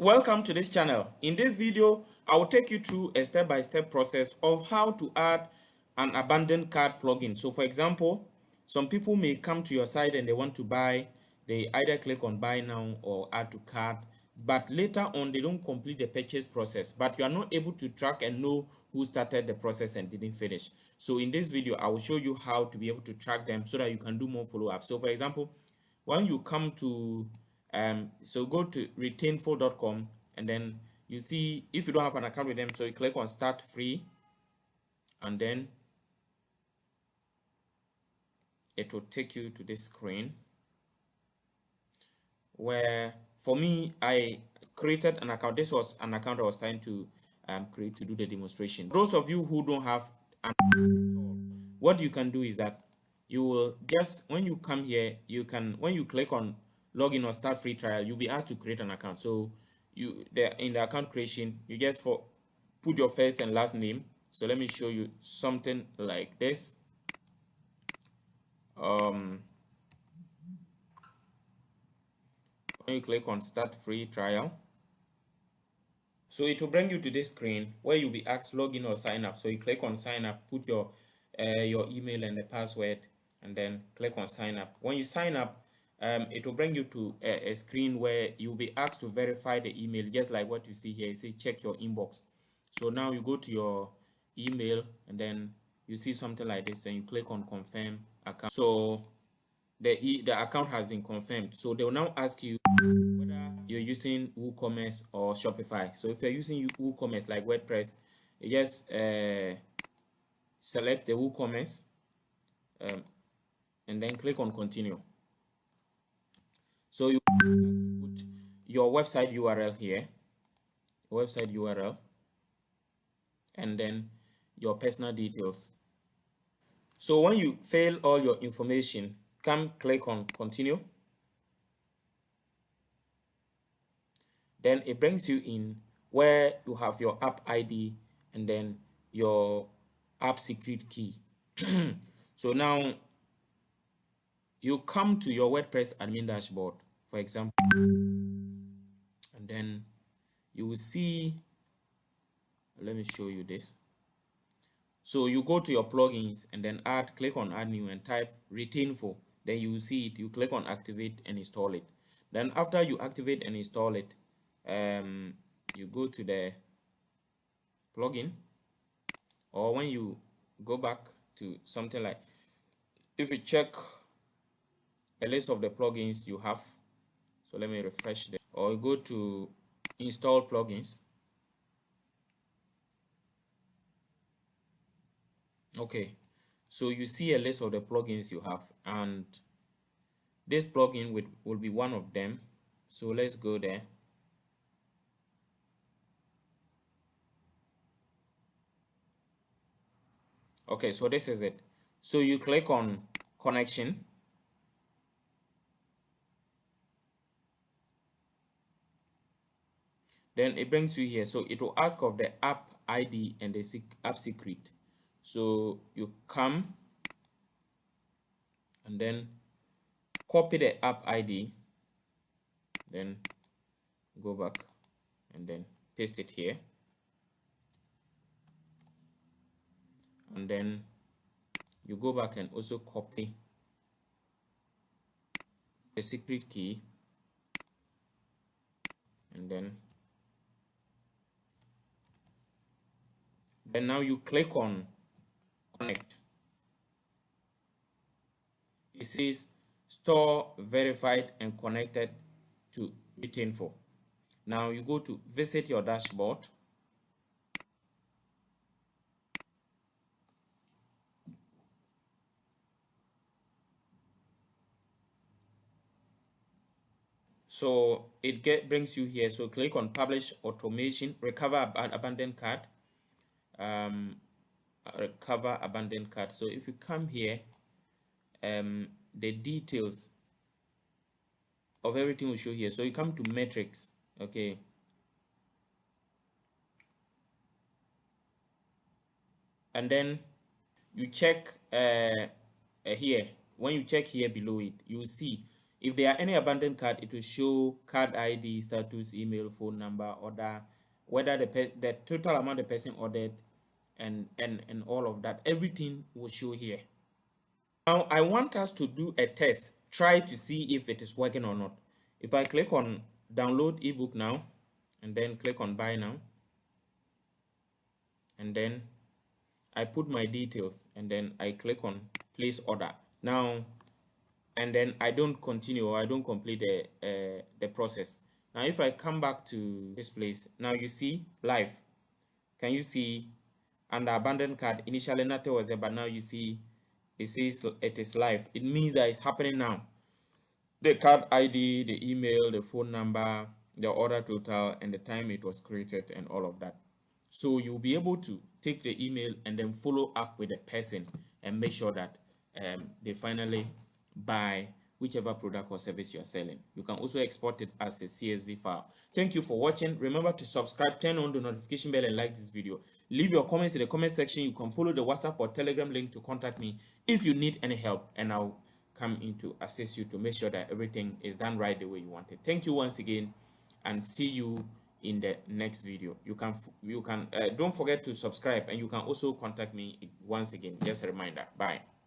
Welcome to this channel. In this video, I will take you through a step-by-step process of how to add an abandoned cart plugin. So for example, some people may come to your site and they want to buy, they either click on buy now or add to cart, but later on they don't complete the purchase process, but you are not able to track and know who started the process and didn't finish. So in this video, I will show you how to be able to track them so that you can do more follow-up. So for example, when you come to so go to retainful.com and then you see if you don't have an account with them, so you click on start free and then it will take you to this screen where for me I created an account. This was an account I was trying to create to do the demonstration. Those of you who don't have an account, what you can do is that you will just, when you come here, you can, when you click on login or start free trial, you'll be asked to create an account. So you there in the account creation, you just put your first and last name. So let me show you something like this. When you click on start free trial, so it will bring you to this screen where you'll be asked login or sign up. So you click on sign up, put your email and the password, and then click on sign up. When you sign up, it will bring you to a screen where you'll be asked to verify the email, just like what you see here. It says check your inbox. So now you go to your email and then you see something like this, then you click on confirm account. So the account has been confirmed. So they will now ask you whether you're using WooCommerce or Shopify. So if you're using WooCommerce like WordPress, you just select the WooCommerce and then click on continue. So you put your website URL here, website URL, and then your personal details. So when you fill all your information, click on continue. Then it brings you in where you have your app ID and then your app secret key. So now you come to your WordPress admin dashboard, for example, and then you will see, let me show you this. So you go to your plugins and then click on add new and type retainful. Then you will see it. You click on activate and install it. Then after you activate and install it, you go to the plugin, or when you go back to something like, if you check a list of the plugins you have, so let me refresh them, or go to install plugins. Okay, so you see a list of the plugins you have, and this plugin will be one of them. So let's go there. Okay, so this is it. So you click on connection. Then it brings you here. So it will ask of the app ID and the app secret. So you come and then copy the app ID, then go back and then paste it here. And then you go back and also copy the secret key, and then now you click on connect. It says store verified and connected to Retainful. Now you go to visit your dashboard. So it brings you here. So click on publish automation, recover abandoned cart, recover abandoned cart. So if you come here, the details of everything will show here. So you come to metrics, okay, and then you check here. When you check here below it, you will see If there are any abandoned card, it will show card ID, status, email, phone number, order, whether the total amount the person ordered, and all of that. Everything will show here. Now I want us to do a test. Try to see if it is working or not. If I click on download ebook now, and then click on buy now, and then I put my details, and then I click on place order now, and then I don't continue, or I don't complete the process. Now if I come back to this place, now you see live. Can you see under abandoned card, initially nothing was there, but now you see it says it is live. It means that it's happening now. The card ID, the email, the phone number, the order total, and the time it was created, and all of that. So you'll be able to take the email and then follow up with the person and make sure that they finally buy whichever product or service you're selling. You can also export it as a CSV file. Thank you for watching. Remember to subscribe, turn on the notification bell, and like this video. Leave your comments in the comment section. You can follow the WhatsApp or Telegram link to contact me if you need any help, and I'll come in to assist you to make sure that everything is done right the way you want it. Thank you once again, and see you in the next video. You can don't forget to subscribe, and you can also contact me once again. Just a reminder. Bye.